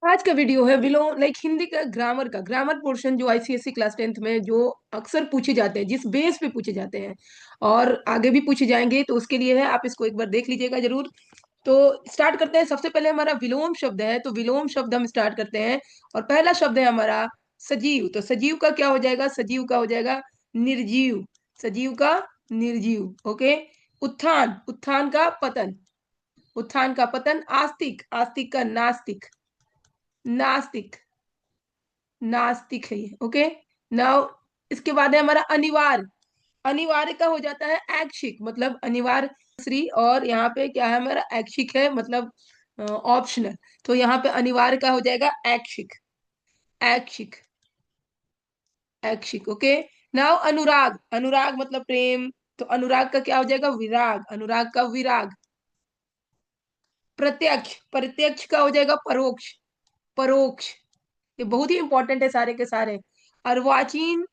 आज का वीडियो है बिलो लाइक हिंदी का ग्रामर पोर्शन जो आईसीएसई क्लास 10th में जो अक्सर पूछे जाते हैं, जिस बेस पे पूछे जाते हैं और आगे भी पूछे जाएंगे, तो उसके लिए है आप इसको एक बार देख लीजिएगा जरूर। तो स्टार्ट करते हैं। सबसे पहले हमारा विलोम शब्द है, तो विलोम शब्द हम स्टार्ट करते हैं। और पहला शब्द है हमारा सजीव। तो सजीव का क्या हो जाएगा? सजीव का हो जाएगा निर्जीव। सजीव का निर्जीव। ओके। उत्थान, उत्थान का पतन, उत्थान का पतन। आस्तिक, आस्तिक का नास्तिक, नास्तिक, नास्तिक है ये। ओके। नाउ इसके बाद है हमारा अनिवार्य। अनिवार्य का हो जाता है ऐच्छिक, मतलब अनिवार्य श्री, और यहाँ पे क्या है हमारा ऐच्छिक है, मतलब ऑप्शनल। तो यहाँ पे अनिवार्य का हो जाएगा ऐच्छिक, ऐच्छिक, ऐच्छिक। ओके। नाउ अनुराग, अनुराग मतलब प्रेम, तो अनुराग का क्या हो जाएगा? विराग, अनुराग का विराग। प्रत्यक्ष, प्रत्यक्ष का हो जाएगा परोक्ष, परोक्ष। ये बहुत ही इंपॉर्टेंट है सारे के सारे। अर्वाचीन,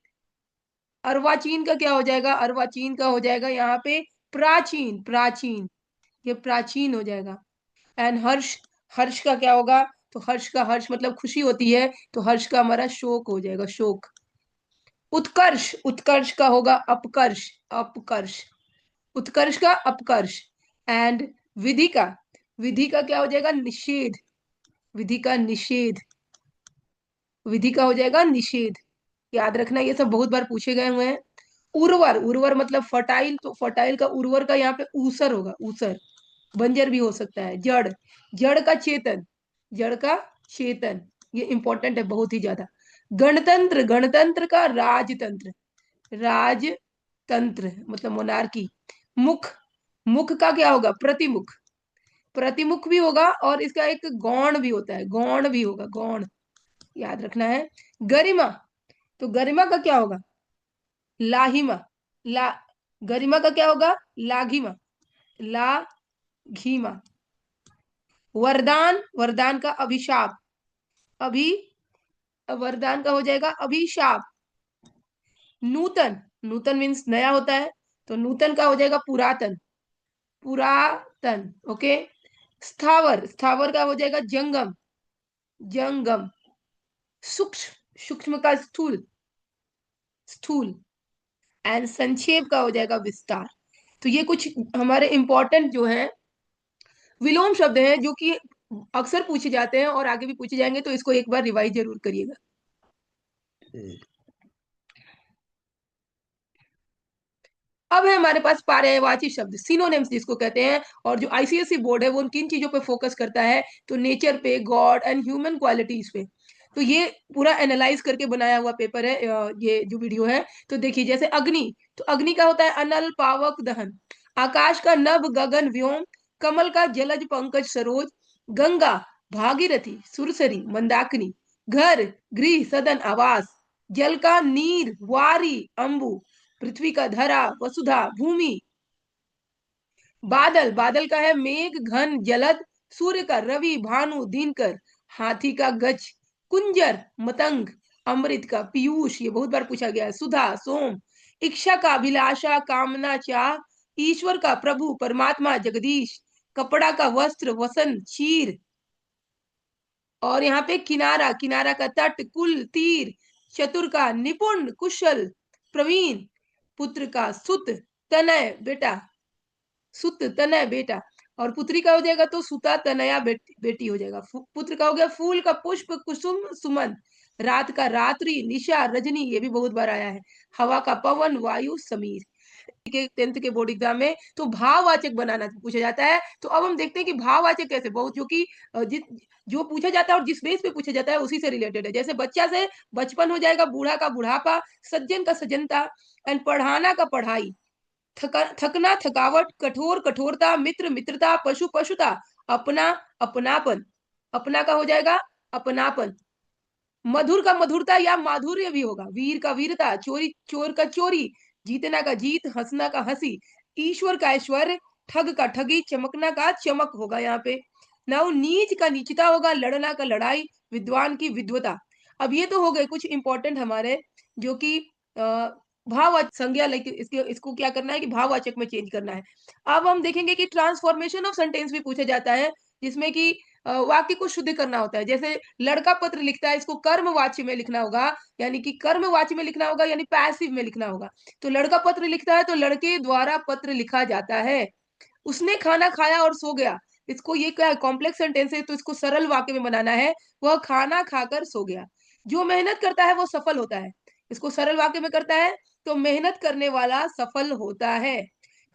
अर्वाचीन का क्या हो जाएगा? अर्वाचीन का हो जाएगा यहाँ पे प्राचीन, प्राचीन, ये प्राचीन हो जाएगा। एंड हर्ष, हर्ष का क्या होगा? तो हर्ष का, हर्ष मतलब खुशी होती है, तो हर्ष का हमारा शोक हो जाएगा, शोक। उत्कर्ष, उत्कर्ष का होगा अपकर्ष, अपकर्ष, उत्कर्ष का अपकर्ष। एंड विधि का, विधि का क्या हो जाएगा? निषेध, विधि का निषेध, विधि का हो जाएगा निषेध। याद रखना, ये सब बहुत बार पूछे गए हुए हैं। उर्वर, उर्वर मतलब फर्टाइल, तो फर्टाइल का उर्वर का यहाँ पे ऊसर होगा, ऊसर। बंजर भी हो सकता है। जड़, जड़ का चेतन, जड़ का चेतन, ये इंपॉर्टेंट है बहुत ही ज्यादा। गणतंत्र, गणतंत्र का राजतंत्र, राजतंत्र मतलब मोनार्की। मुख, मुख का क्या होगा? प्रतिमुख, प्रतिमुख भी होगा, और इसका एक गौण भी होता है, गौण भी होगा, गौण, याद रखना है। गरिमा, तो गरिमा का क्या होगा? लाहिमा, ला, गरिमा का क्या होगा? लाघिमा, लाघिमा। वरदान, वरदान का अभिशाप, अभी, वरदान का हो जाएगा अभिशाप। नूतन, नूतन मीन्स नया होता है, तो नूतन का हो जाएगा पुरातन, पुरातन। ओके। स्थावर, स्थावर का हो जाएगा जंगम, जंगम। सूक्ष्म, सूक्ष्म का स्थूल, स्थूल। एंड संक्षेप का हो जाएगा विस्तार। तो ये कुछ हमारे इंपॉर्टेंट जो है विलोम शब्द हैं, जो कि अक्सर पूछे जाते हैं और आगे भी पूछे जाएंगे, तो इसको एक बार रिवाइज जरूर करिएगा। अब है हमारे पास पर्यायवाची शब्द, सिनोनिम्स जिसको कहते हैं। और जो आईसीएसई बोर्ड है वो उन किन चीजों पे फोकस करता है? तो नेचर पे, गॉड एंड ह्यूमन क्वालिटीज पे। तो ये पूरा एनालाइज करके बनाया हुआ पेपर है, ये जो वीडियो है। तो देखिए, जैसे अग्नि, तो अग्नि का होता है अनल, पावक, दहन। आकाश का नभ, गगन, व्योम। कमल का जलज, पंकज, सरोज। गंगा, भागीरथी, सुरसरी, मंदाकिनी। घर, गृह, सदन, आवास। जल का नीर, वारी, अंबु। पृथ्वी का धरा, वसुधा, भूमि। बादल, बादल का है मेघ, घन, जलद। सूर्य का रवि, भानु, दिनकर। हाथी का गज, कुंजर, मतंग। अमृत का पीयूष, ये बहुत बार पूछा गया है, सुधा, सोम। इच्छा का अभिलाषा, कामना, चाह। ईश्वर का प्रभु, परमात्मा, जगदीश। कपड़ा का वस्त्र, वसन, चीर। और यहाँ पे किनारा, किनारा का तट, कुल, तीर। चतुर का निपुण, कुशल, प्रवीण। पुत्र का सुत, तनय, बेटा, सुत, तनय, बेटा। और पुत्री का हो जाएगा तो सुता, तनया, बेटी हो जाएगा। पुत्र का हो गया फूल का पुष्प, कुसुम, सुमन। रात का रात्रि, निशा, रजनी, ये भी बहुत बार आया है। हवा का पवन, वायु, समीर। के 10th के बोर्ड एग्जाम में तो भाववाचक बनाना पूछा जाता है। तो अब हम देखते हैं कि भाववाचक कैसे, बहुत जो कि जिस, जो पूछा जाता है और जिस बेस पे पूछा जाता है उसी से रिलेटेड है। जैसे बच्चा से बचपन हो जाएगा, बूढ़ा का बुढ़ापा, सज्जन का सज्जनता, एंड पढ़ाना का पढ़ाई। थकना, थकावट, कठोर, कठोरता, मित्र, मित्रता, पशु, पशुता। अपना, अपनापन, अपना का हो जाएगा अपनापन। मधुर का मधुरता या माधुर्य भी होगा। वीर का वीरता, चोरी, चोर का चोरी। जीतना का जीत, हंसना का हंसी। ईश्वर का ऐश्वर्य, ठग का ठगी, चमकना का चमक होगा यहाँ पे। नाउ नीच का नीचता होगा, लड़ना का लड़ाई, विद्वान की विद्वता। अब ये तो हो गए कुछ इंपॉर्टेंट हमारे, जो कि भाववाचक संज्ञा, लाइक इसके इसको क्या करना है कि भाववाचक में चेंज करना है। अब हम देखेंगे कि ट्रांसफॉर्मेशन ऑफ सेंटेंस भी पूछा जाता है, जिसमें कि वाक्य को शुद्ध करना होता है। जैसे लड़का पत्र लिखता है, इसको कर्मवाच्य में लिखना होगा, यानी कि कर्मवाच्य में लिखना होगा, यानी पैसिव में लिखना होगा। तो लड़का पत्र लिखता है तो लड़के द्वारा पत्र लिखा जाता है। उसने खाना खाया और सो गया। इसको ये क्या है, कॉम्प्लेक्स सेंटेंस है, तो इसको सरल वाक्य में बनाना है। वह खाना खाकर सो गया। जो मेहनत करता है वो सफल होता है। इसको सरल वाक्य में करता है तो मेहनत करने वाला सफल होता है।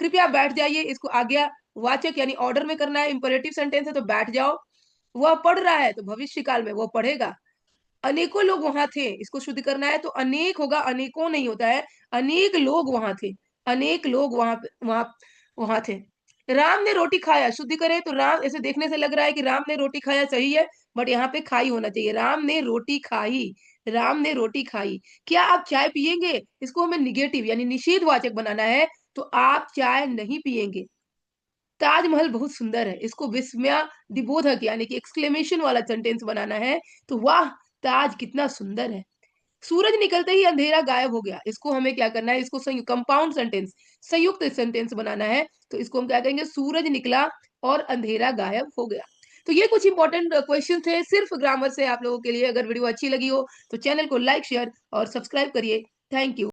कृपया बैठ जाइए, इसको आज्ञावाचक यानी ऑर्डर में करना है। इंपरेटिव सेंटेंस है तो बैठ जाओ। वह पढ़ रहा है तो भविष्य काल में वो पढ़ेगा। अनेकों लोग वहां थे, इसको शुद्ध करना है तो अनेक होगा, अनेकों नहीं होता है। अनेक लोग वहां थे। अनेक लोग वहां वहां थे। राम ने रोटी खाया, शुद्ध करें तो राम, ऐसे देखने से लग रहा है कि राम ने रोटी खाया, सही है, बट यहाँ पे खाई होना चाहिए। राम ने रोटी खाई। राम ने रोटी खाई। क्या आप चाय पियेंगे? इसको हमें निगेटिव यानी निषेधवाचक बनाना है, तो आप चाय नहीं पियेंगे। ताजमहल बहुत सुंदर है, इसको विस्मयादिबोधक यानी कि एक्सक्लेमेशन वाला सेंटेंस बनाना है, तो वाह ताज कितना सुंदर है। सूरज निकलते ही अंधेरा गायब हो गया, इसको हमें क्या करना है, इसको कंपाउंड सेंटेंस, संयुक्त सेंटेंस बनाना है। तो इसको हम क्या कहेंगे, सूरज निकला और अंधेरा गायब हो गया। तो ये कुछ इंपॉर्टेंट क्वेश्चन थे सिर्फ ग्रामर से आप लोगों के लिए। अगर वीडियो अच्छी लगी हो तो चैनल को लाइक शेयर और सब्सक्राइब करिए। Thank you.